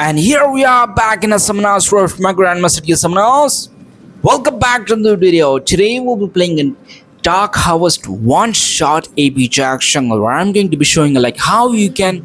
And here we are back in a Summoners with my Grandmaster Summoners. Welcome back to the video. Today we'll be playing in Dark Harvest one-shot AP Jax jungle, where I'm going to be showing you like how you can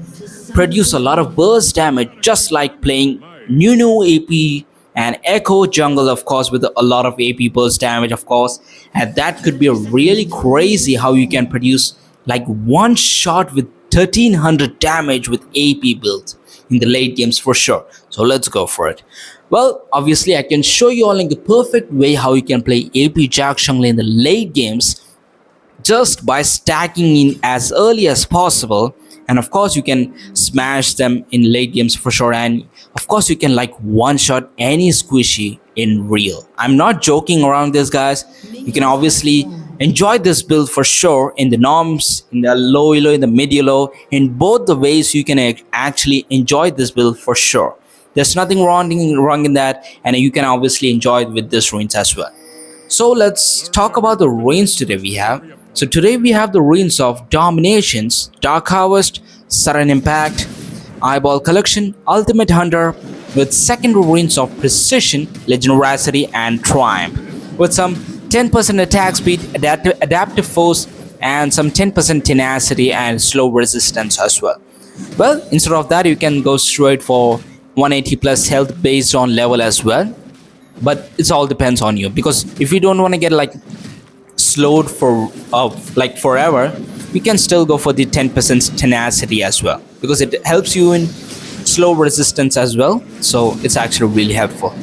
produce a lot of burst damage, just like playing Nunu AP and Echo jungle, of course, with a lot of AP burst damage, of course. And that could be really crazy how you can produce like one shot with 1300 damage with AP build in the late games for sure. So let's go for it. Well, obviously I can show you all in the perfect way how you can play AP Jax jungle in the late games just by stacking in as early as possible, and of course you can smash them in late games for sure, and of course you can like one shot any squishy in real. I'm not joking around this, guys. You can obviously enjoy this build for sure in the norms, in the low elo, in the mid elo. In both the ways you can actually enjoy this build for sure. There's nothing wrong in that, and you can obviously enjoy it with this ruins as well. So let's talk about the ruins today we have. So today we have the ruins of Dominations, Dark Harvest, Sudden Impact, Eyeball Collection, Ultimate Hunter, with secondary ruins of Precision, Legendary and Triumph, with some 10% attack speed, adaptive force, and some 10% tenacity and slow resistance as well. Well, instead of that, you can go straight for 180 plus health based on level as well. But it all depends on you, because if you don't want to get like slowed for like forever, you can still go for the 10% tenacity as well, because it helps you in slow resistance as well. So it's actually really helpful.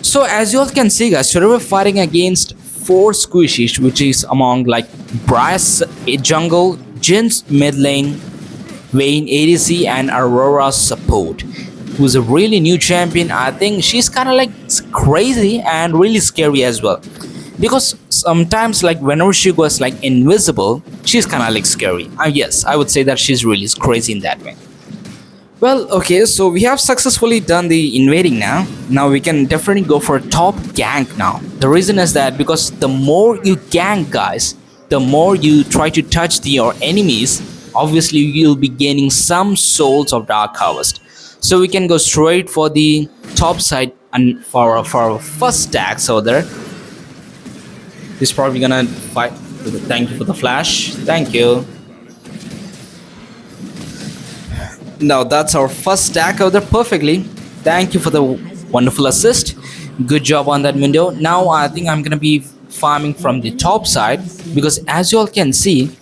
So as you all can see, guys, today we're fighting against 4 squishies, which is among like Bryce jungle, Jin's mid lane, Vayne ADC, and Aurora support, who's a really new champion. I think she's kind of like crazy and really scary as well, because sometimes like whenever she goes like invisible, she's kind of like scary. Yes, I would say that she's really crazy in that way. Well, okay, so we have successfully done the invading now. Now we can definitely go for a top gank now. The reason is that because the more you gank, guys, the more you try to touch your enemies, obviously you'll be gaining some souls of Dark Harvest. So we can go straight for the top side and for our first stack. So there, he's probably gonna fight. Thank you for the flash. Thank you. Now that's our first stack out there perfectly. Thank you for the wonderful assist. Good job on that window. Now I think I'm gonna be farming from the top side, because as you all can see,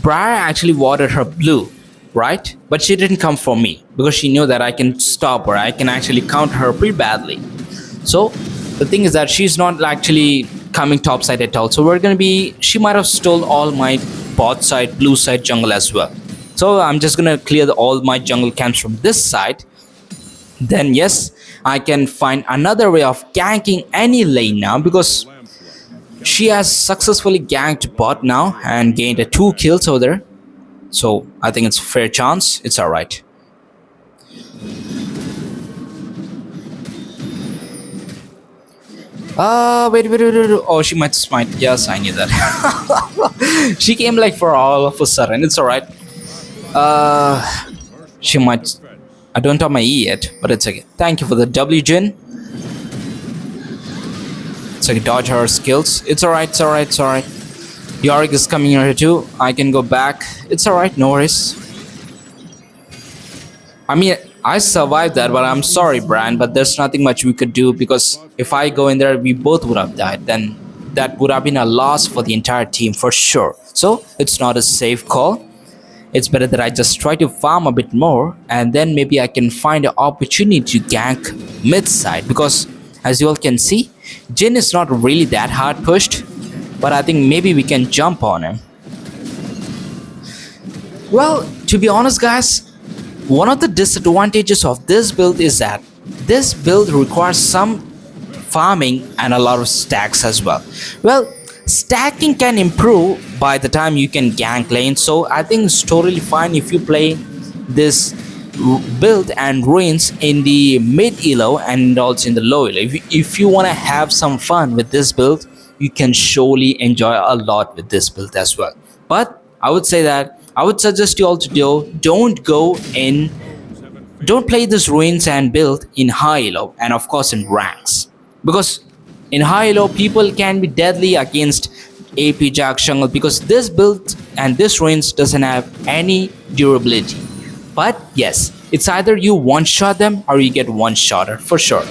Briar actually watered her blue, right? But she didn't come for me, because she knew that I can stop her. I can actually counter her pretty badly. So the thing is that she's not actually coming top side at all. So she might have stole all my bot side, blue side jungle as well. So I'm just gonna clear all my jungle camps from this side. Then yes, I can find another way of ganking any lane now, because she has successfully ganked bot now and gained 2 kills over there. So I think it's a fair chance. It's alright. Wait. Oh, she might smite. Yes, I knew that. She came like for all of a sudden. It's alright. She might. I don't have my E yet, but it's okay. Thank you for the W, Jin. It's like dodge her skills. It's alright. Yorick is coming here too. I can go back. It's alright, no worries. I mean, I survived that, but I'm sorry, Brian, but there's nothing much we could do, because if I go in there, we both would have died. Then that would have been a loss for the entire team for sure. So it's not a safe call. It's better that I just try to farm a bit more, and then maybe I can find an opportunity to gank mid side, because as you all can see, Jin is not really that hard pushed, but I think maybe we can jump on him. Well, to be honest, guys, one of the disadvantages of this build is that this build requires some farming and a lot of stacks as well. Well, stacking can improve by the time you can gank lane, so I think it's totally fine if you play this build and ruins in the mid elo and also in the low elo. If you want to have some fun with this build, you can surely enjoy a lot with this build as well. But I would say that I would suggest you all to don't go in don't play this ruins and build in high elo and of course in ranks, because in high elo people can be deadly against AP Jax jungle, because this build and this ruins doesn't have any durability. But yes, it's either you one shot them or you get one shotter for sure.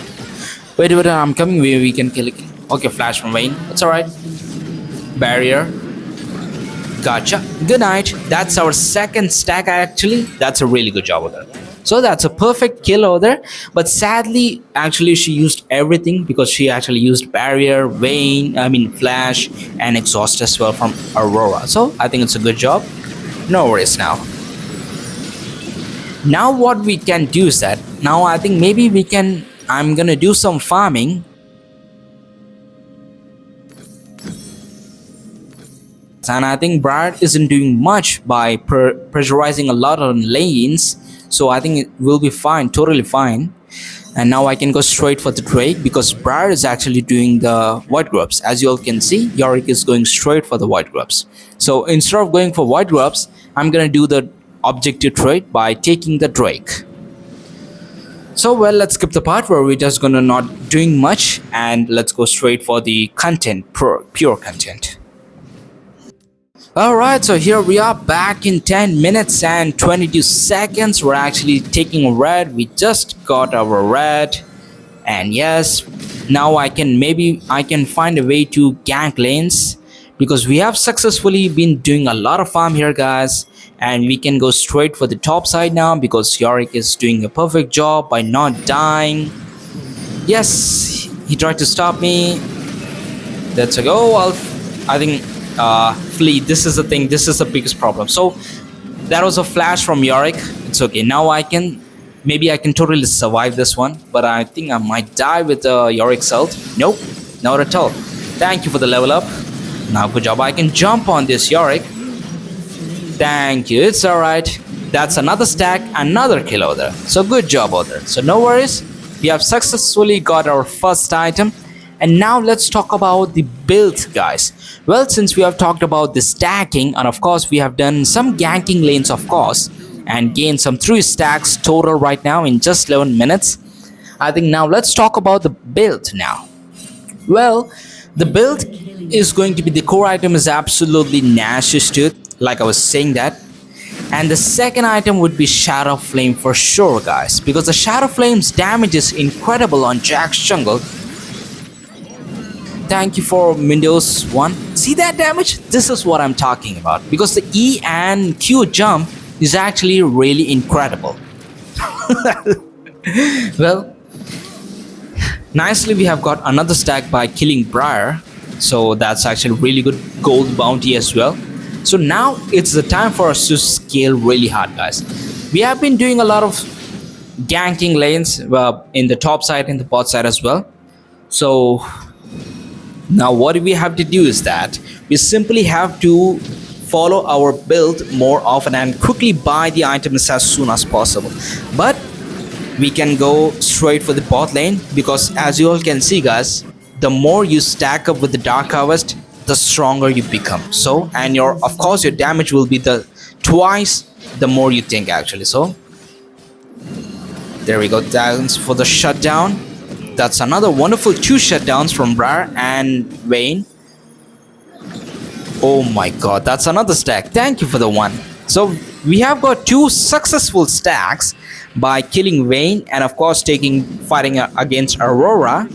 Wait, I'm coming. We can kill it. Okay, flash from Vayne. It's alright. Barrier. Gotcha. Good night. That's our second stack actually. That's a really good job of that. So that's a perfect kill over there. But sadly, actually she used everything, because she actually used barrier, Vayne, flash, and exhaust as well from Aurora. So I think it's a good job. No worries now. Now what we can do is that, now I think maybe we can, I'm gonna do some farming. And I think Brad isn't doing much by pressurizing a lot on lanes, so I think it will be fine, totally fine. And now I can go straight for the Drake, because Brad is actually doing the white grubs. As you all can see, Yorick is going straight for the white grubs. So instead of going for white grubs, I'm gonna do the objective trade by taking the Drake. So well, let's skip the part where we're just gonna not doing much, and let's go straight for the content, pure content. Alright, so here we are back in 10 minutes and 22 seconds. We're actually taking a red. We just got our red. And yes, now I can find a way to gank lanes, because we have successfully been doing a lot of farm here, guys. And we can go straight for the top side now, because Yorick is doing a perfect job by not dying. Yes, he tried to stop me. Let's go. I think flee, this is the thing, this is the biggest problem. So that was a flash from Yorick. It's okay. Now maybe I can totally survive this one, but I think I might die with Yorick's ult. Nope, not at all. Thank you for the level up. Now good job, I can jump on this Yorick. Thank you, it's alright. That's another stack, another kill over there. So good job over there. So no worries, we have successfully got our first item. And now let's talk about the build, guys. Well, since we have talked about the stacking, and of course we have done some ganking lanes of course, and gained some 3 stacks total right now in just 11 minutes. I think now let's talk about the build now. Well, the build is going to be, the core item is absolutely nasty dude, like I was saying that. And the second item would be Shadow Flame for sure, guys, because the Shadow Flame's damage is incredible on Jax jungle. Thank you for Windows 1. See that damage? This is what I'm talking about, because the E and Q jump is actually really incredible. Well, nicely we have got another stack by killing Briar, so that's actually really good gold bounty as well. So now it's the time for us to scale really hard, guys. We have been doing a lot of ganking lanes in the top side and the bot side as well. So now what we have to do is that we simply have to follow our build more often and quickly buy the items as soon as possible. But we can go straight for the bot lane, because as you all can see, guys, the more you stack up with the Dark Harvest, the stronger you become. So, and of course your damage will be twice the more you think actually. So there we go, thanks for the shutdown. That's another wonderful 2 shutdowns from Briar and Vayne. Oh my god, that's another stack. Thank you for the one. So we have got 2 successful stacks by killing Vayne and of course fighting against Aurora.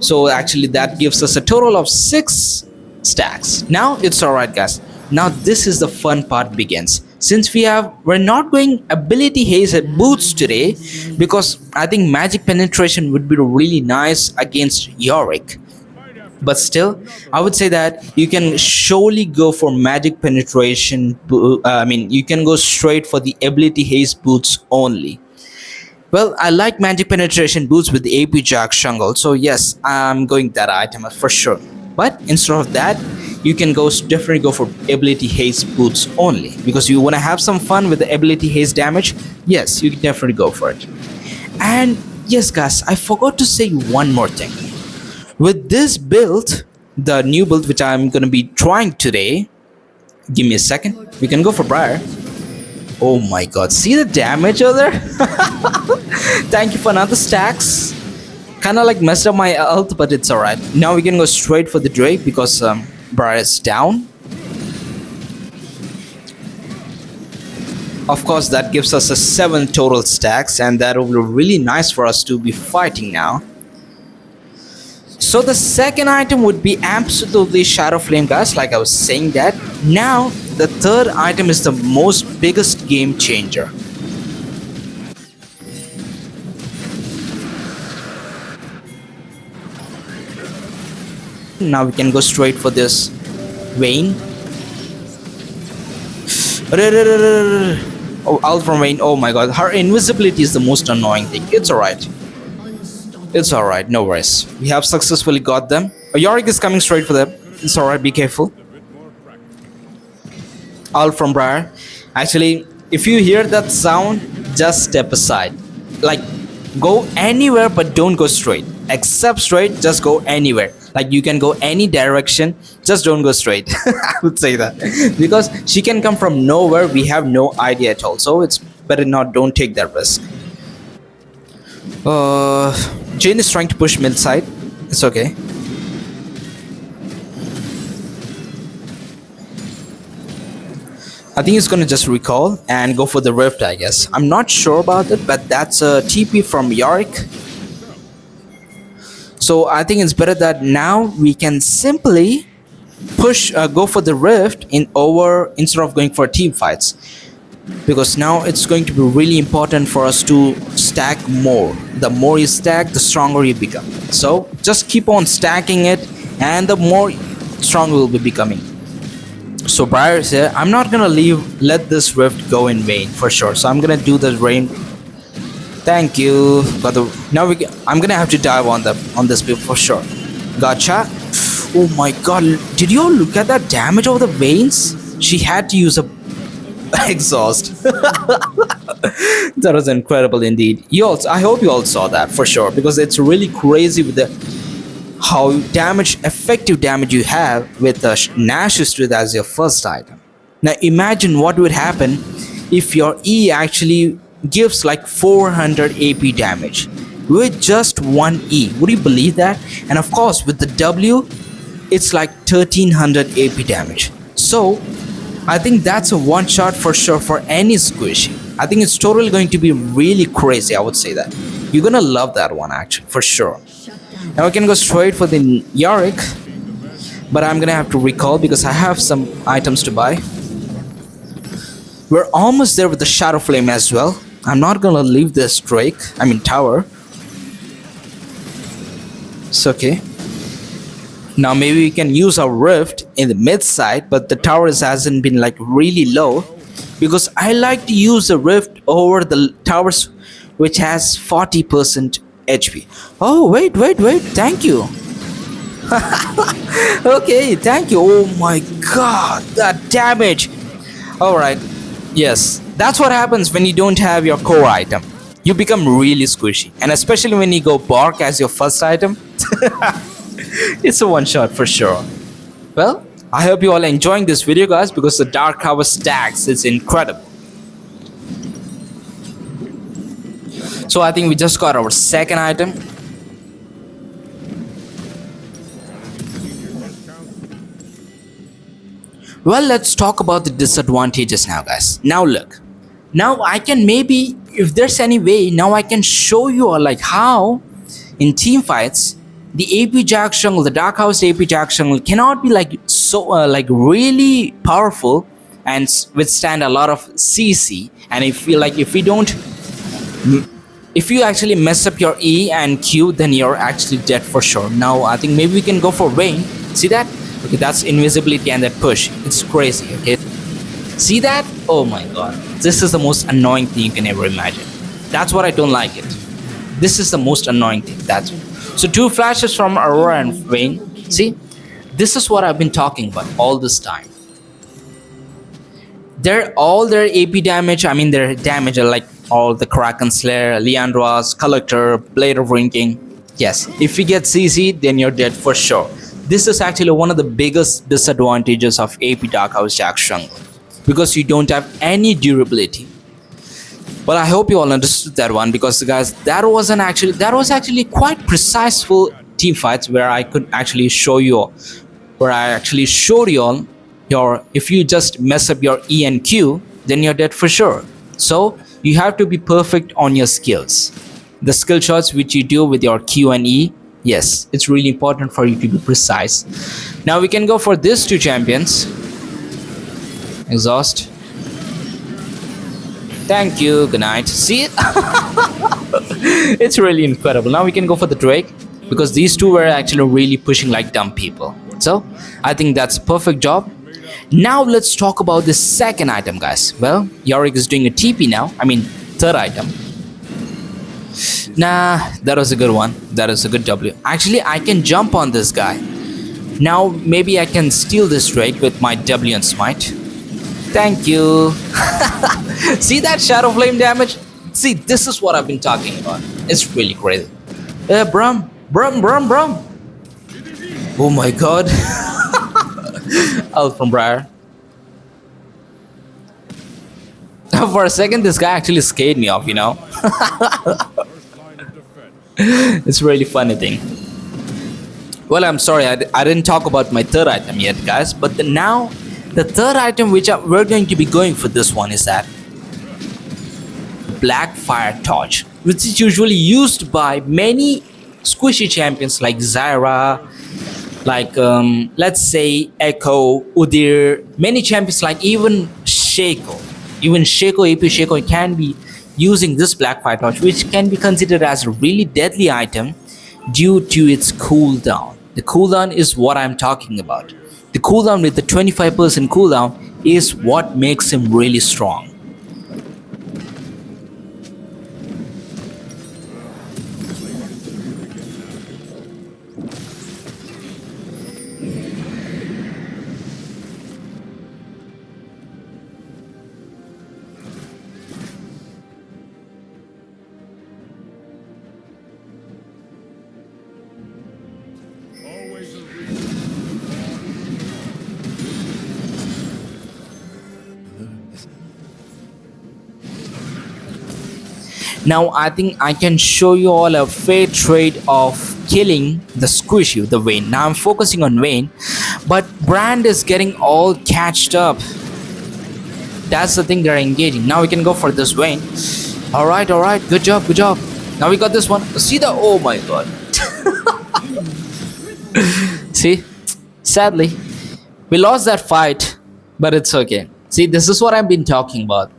So actually that gives us a total of 6 stacks. Now it's alright, guys. Now this is the fun part begins. Since we're not going ability haze at boots today, because I think magic penetration would be really nice against Yorick. But still, I would say that you can surely go for magic penetration. You can go straight for the ability haze boots only. Well, I like magic penetration boots with the AP Jax jungle, so yes, I'm going that item for sure. But instead of that, you can definitely go for ability haze boots only, because you want to have some fun with the ability haze damage. Yes, you can definitely go for it. And yes, guys, I forgot to say one more thing. With this build, the new build which I'm going to be trying today, give me a second, we can go for Briar. Oh my god, see the damage over there? Thank you for another stacks. Kinda like messed up my health, but it's alright. Now we can go straight for the Drake because Briar is down. Of course, that gives us a 7 total stacks, and that will be really nice for us to be fighting now. So the second item would be absolutely Shadow Flame, guys, like I was saying that. Now, the third item is the most biggest game changer. Now we can go straight for this Vayne. Oh, out from Vayne. Oh my god, her invisibility is the most annoying thing. It's alright. It's alright, no worries. We have successfully got them. Yorick is coming straight for them. It's alright, be careful. Out from Briar. Actually, if you hear that sound, just step aside. Like, go anywhere but don't go straight. Except straight, just go anywhere. Like, you can go any direction, just don't go straight. I would say that. Because she can come from nowhere, we have no idea at all. So it's better not, don't take that risk. Jane is trying to push mid side. It's okay. I think he's gonna just recall and go for the rift, I guess. I'm not sure about it, but that's a TP from Yorick. So I think it's better that now we can simply push, go for the rift instead of going for team fights, because now it's going to be really important for us to stack more. The more you stack, the stronger you become. So just keep on stacking it, and the more stronger we'll be becoming. So Briar is here. I'm not gonna let this rift go in vain for sure. So I'm gonna do the rain. Thank you. Got the, now I'm gonna have to dive on this build for sure. Gotcha. Oh my god, did you all look at that damage over the veins? She had to use a exhaust. That was incredible indeed. I hope you all saw that for sure, because it's really crazy with the how effective damage you have with the Nash's Tooth as your first item. Now imagine what would happen if your E actually gives like 400 AP damage with just one E. Would you believe that? And of course with the W, it's like 1300 AP damage. So I think that's a one shot for sure for any squishy. I think it's totally going to be really crazy. I would say that you're gonna love that one actually for sure. Now we can go straight for the Yorick, but I'm gonna have to recall because I have some items to buy. We're almost there with the Shadow Flame as well. I'm not gonna leave this tower. It's okay. Now maybe we can use our rift in the mid side, but the tower hasn't been like really low, because I like to use the rift over the towers which has 40% HP. Oh wait, thank you. Okay, thank you. Oh my god, that damage. Alright, yes, that's what happens when you don't have your core item. You become really squishy, and especially when you go Bark as your first item. It's a one shot for sure. Well, I hope you all are enjoying this video, guys, because the Dark Harvest stacks is incredible. So I think we just got our second item. Well, let's talk about the disadvantages now, guys. Now look, now I can maybe, if there's any way, now I can show you all like how in team fights the AP Jax jungle, the Dark House AP Jax jungle cannot be like so like really powerful and withstand a lot of CC. And if you if you actually mess up your E and Q, then you're actually dead for sure. Now I think maybe we can go for Vayne. See that? Okay, that's invisibility and that push. It's crazy. Okay, see that? Oh my god, this is the most annoying thing you can ever imagine. That's what I don't like it. This is the most annoying thing. That's so 2 flashes from Aurora and Vayne. See, this is what I've been talking about all this time. All their AP damage, their damage are like all the Kraken Slayer, Leandra's, Collector, Blade of Rinking. Yes, if you get CC, then you're dead for sure. This is actually one of the biggest disadvantages of AP Dark House Jax jungle, because you don't have any durability. Well, I hope you all understood that one because guys, that was actually quite precise full team fights where I could actually show you all, where I actually showed you all your if you just mess up your E and Q, then you're dead for sure. So you have to be perfect on your skills. The skill shots which you do with your Q and E, yes, it's really important for you to be precise. Now we can go for these two champions. Exhaust. Thank you. Good night. See it? It's really incredible. Now we can go for the Drake because these two were actually really pushing like dumb people. So I think that's a perfect job. Now let's talk about the second item, guys. Well, Yorick is doing a TP now. I mean, third item. Nah, that was a good one. That is a good W. Actually, I can jump on this guy. Now maybe I can steal this Drake with my W and smite. Thank you. See that shadow flame damage? See, this is what I've been talking about. It's really crazy. Brum. Oh my god. Out from Briar. For a second, this guy actually scared me off, you know. It's a really funny thing. Well, I'm sorry, I didn't talk about my third item yet, guys. But now, the third item which we're going to be going for this one is that Black Fire Torch, which is usually used by many squishy champions like Zyra, like let's say Echo, Udyr, many champions like even Shaco. Even Shaco, AP Shaco can be using this Black Fire Torch, which can be considered as a really deadly item due to its cooldown. The cooldown is what I'm talking about. The cooldown with the 25% cooldown is what makes him really strong. Now I think I can show you all a fair trade of killing the squishy, the Vayne. Now I'm focusing on Vayne, but Brand is getting all catched up. That's the thing they're engaging. Now we can go for this Vayne. Alright, good job. Now we got this one. See the, oh my god. See, sadly, we lost that fight, but it's okay. See, this is what I've been talking about.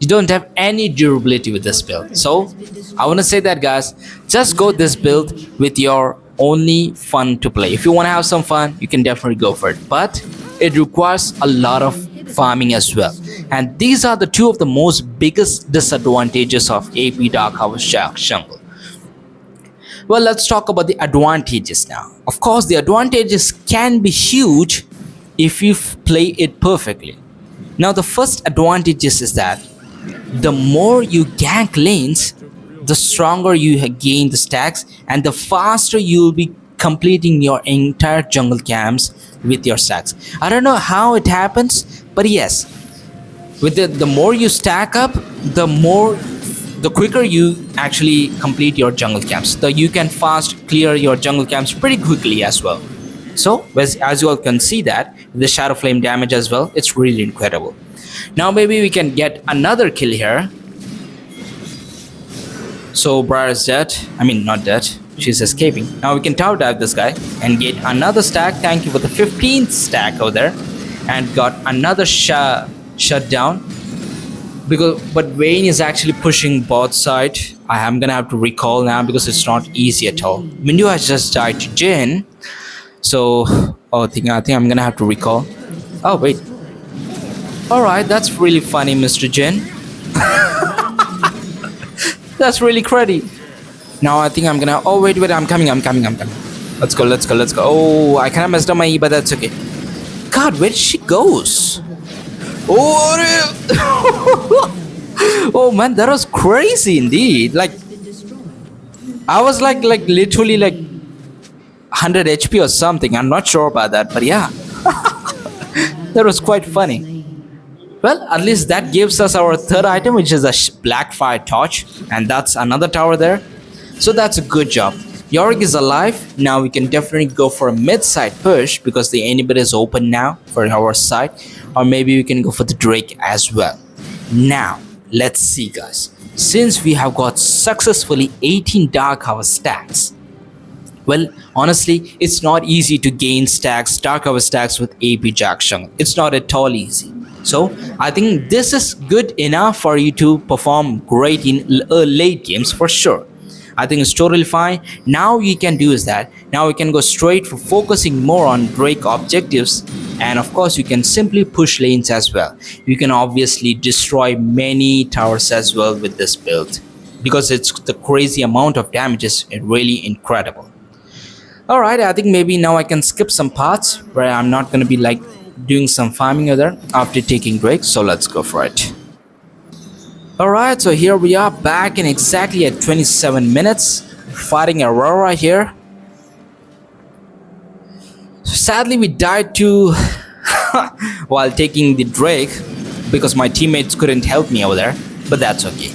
You don't have any durability with this build. So I want to say that, guys, just go this build with your only fun to play. If you want to have some fun, you can definitely go for it, but it requires a lot of farming as well. And these are the two of the most biggest disadvantages of AP Dark Harvest Jax jungle. Well, let's talk about the advantages now. Of course, the advantages can be huge if you play it perfectly. Now the first advantages is that the more you gank lanes, the stronger you gain the stacks and the faster you'll be completing your entire jungle camps with your stacks. I don't know how it happens, but yes, with the more you stack up, the quicker you actually complete your jungle camps. So you can fast clear your jungle camps pretty quickly as well. So as you all can see that the shadow flame damage as well, it's really incredible. Now maybe we can get another kill here. So Briar is dead. I mean, not dead. She's escaping. Now we can tower dive this guy and get another stack. Thank you for the 15th stack over there. And got another shut down. But Vayne is actually pushing bot side. I am gonna have to recall now because it's not easy at all. Mindu has just died to Jin. So I think I'm gonna have to recall. Oh wait. Alright, that's really funny, Mr. Jin. That's really cruddy. Now I think I'm gonna, oh wait, I'm coming. Let's go. Oh, I kinda messed up my E, but that's okay. God, where did she goes? Oh, oh man, that was crazy indeed. Like, I was like literally like 100 HP or something. I'm not sure about that, but yeah. That was quite funny. Well, at least that gives us our third item, which is a black fire torch, and that's another tower there. So that's a good job. Yorick is alive. Now we can definitely go for a mid-side push because the inhibitor is open now for our side, or maybe we can go for the Drake as well. Now, let's see, guys. Since we have got successfully 18 Dark Hour stacks, well, honestly, it's not easy to gain stacks, Dark Hour stacks with AP Jax. It's not at all easy. So I think this is good enough for you to perform great in late games for sure. I think it's totally fine. Now you can do is that now we can go straight for focusing more on Drake objectives, and of course you can simply push lanes as well. You can obviously destroy many towers as well with this build because it's the crazy amount of damage is really incredible. Alright, I think maybe now I can skip some parts where I'm not gonna be like doing some farming other after taking Drake, so let's go for it. Alright, so here we are back in exactly at 27 minutes fighting Aurora here. Sadly we died to while taking the Drake because my teammates couldn't help me over there, but that's okay.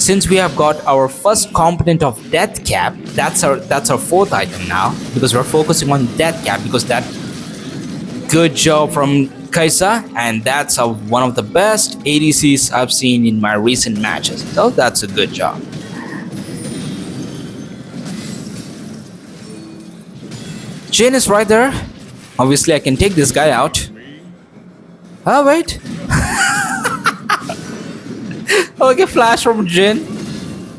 Since we have got our first component of death cap, that's our fourth item now because we're focusing on death cap because that good job from Kaisa, and that's one of the best ADCs I've seen in my recent matches. So that's a good job. Jin is right there. Obviously I can take this guy out. Oh wait. Okay, flash from Jin.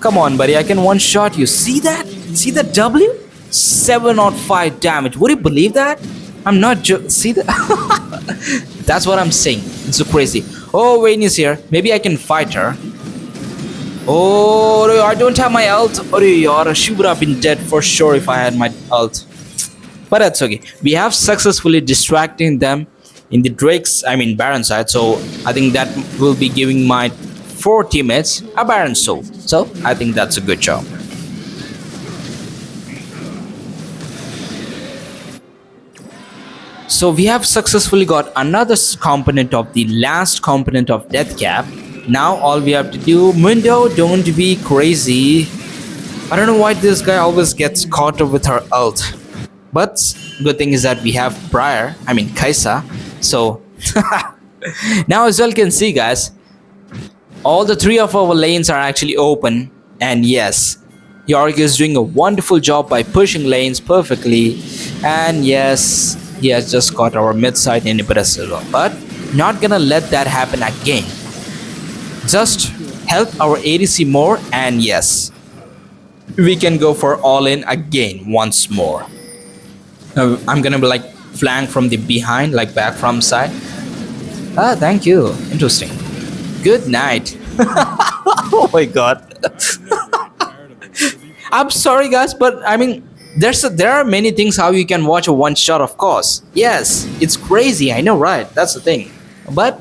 Come on buddy, I can one shot you. See that? See that W? 705 damage. Would you believe that? I'm not see that? That's what I'm saying. It's so crazy. Oh, Wayne is here. Maybe I can fight her. Oh, I don't have my ult. Oh, she would have been dead for sure if I had my ult. But that's okay. We have successfully distracting them in the Baron side. So I think that will be giving my 4 teammates a Baron soul. So I think that's a good job. So we have successfully got another component of the last component of death cap. Now all we have to do, Mundo, don't be crazy. I don't know why this guy always gets caught up with her ult. But good thing is that we have Kaisa. So now as well can see guys, all the 3 of our lanes are actually open. And yes, Yorick is doing a wonderful job by pushing lanes perfectly. And yes, he has just got our mid-side inhibitor as well, but not gonna let that happen again. Just help our ADC more, and yes, we can go for all-in again once more. Now, I'm gonna be like flank from the behind, like back from side. Ah, thank you. Interesting. Good night. Oh my god. I'm sorry guys, but there are many things how you can watch a one shot, of course. Yes, it's crazy, I know, right? That's the thing. But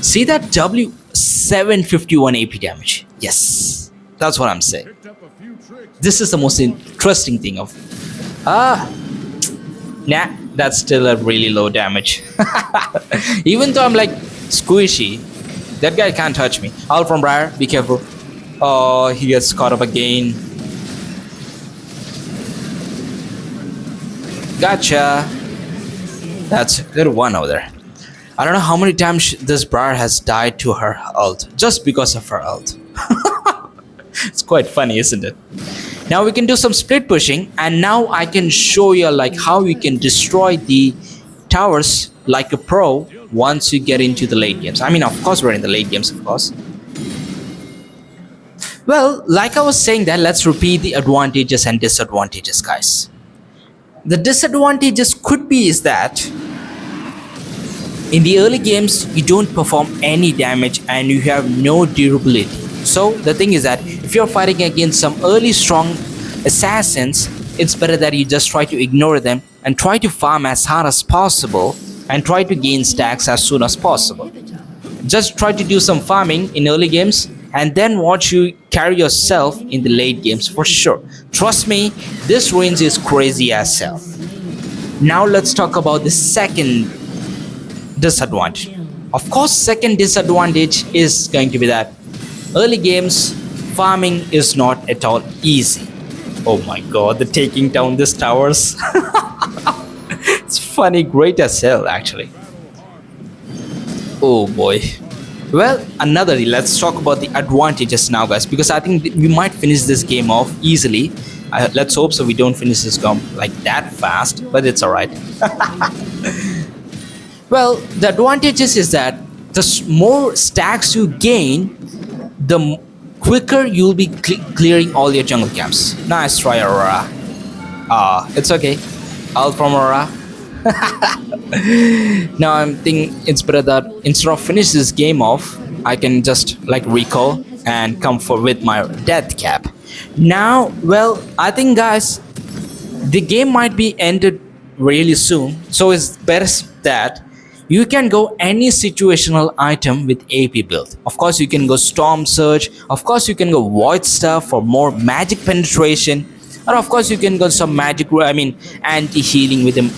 see that W, 751 AP damage. Yes, that's what I'm saying. This is the most interesting thing of nah, that's still a really low damage. Even though I'm like squishy, that guy can't touch me. All from Briar, be careful. Oh, he gets caught up again. Gotcha. That's a good one over there. I don't know how many times this Briar has died to her ult just because of her ult. It's quite funny, isn't it? Now we can do some split pushing, and now I can show you like how you can destroy the towers like a pro once you get into the late games. Of course we're in the late games, of course. Well, like I was saying that, let's repeat the advantages and disadvantages, guys. The disadvantages could be is that in the early games, you don't perform any damage and you have no durability. So the thing is that if you're fighting against some early strong assassins, it's better that you just try to ignore them and try to farm as hard as possible and try to gain stacks as soon as possible. Just try to do some farming in early games and then watch you carry yourself in the late games for sure. Trust me, this range is crazy as hell. Now let's talk about the second disadvantage. Of course, second disadvantage is going to be that early games farming is not at all easy. Oh my god, the taking down these towers. It's funny, great as hell actually. Oh boy. Well, let's talk about the advantages now, guys, because I think we might finish this game off easily. Let's hope so we don't finish this game like that fast, but it's alright. Well, the advantages is that the more stacks you gain, the quicker you'll be clearing all your jungle camps. Nice try, Aurora. It's okay. All from Aurora. Now I'm thinking it's better that instead of finish this game off, I can just like recall and come for with my death cap. Now, well, I think guys, the game might be ended really soon, so it's best that you can go any situational item with AP build. Of course, you can go Storm Surge. Of course, you can go Void Stuff for more magic penetration. Or of course, you can go some anti-healing with the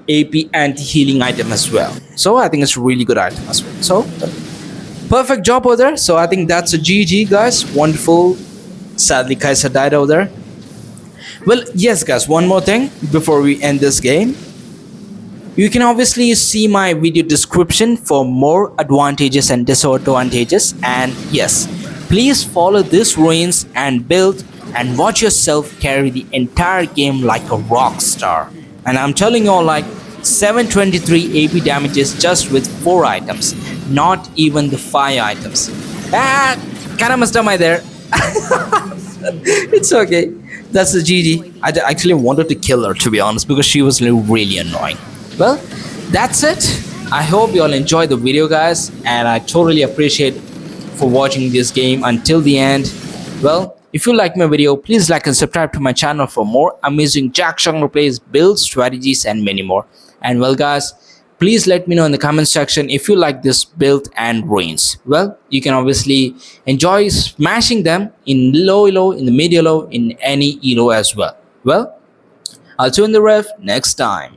AP anti-healing item as well. So I think it's a really good item as well. So perfect job over there. So I think that's a GG, guys. Wonderful. Sadly, Kaiser died over there. Well, yes, guys, one more thing before we end this game. You can obviously see my video description for more advantages and disadvantages. And yes, please follow this ruins and build and watch yourself carry the entire game like a rock star. And I'm telling you all, like 723 AP damages just with 4 items, not even the 5 items. Kinda messed up my there. It's okay. That's the GG. I actually wanted to kill her, to be honest, because she was really annoying. Well, that's it. I hope you all enjoyed the video, guys, and I totally appreciate for watching this game until the end. Well, if you like my video, please like and subscribe to my channel for more amazing Jax gameplays, builds, strategies, and many more. And well, guys, please let me know in the comment section if you like this build and ruins. Well, you can obviously enjoy smashing them in low elo, in the mid elo, in any elo as well. Well, I'll see you in the ref next time.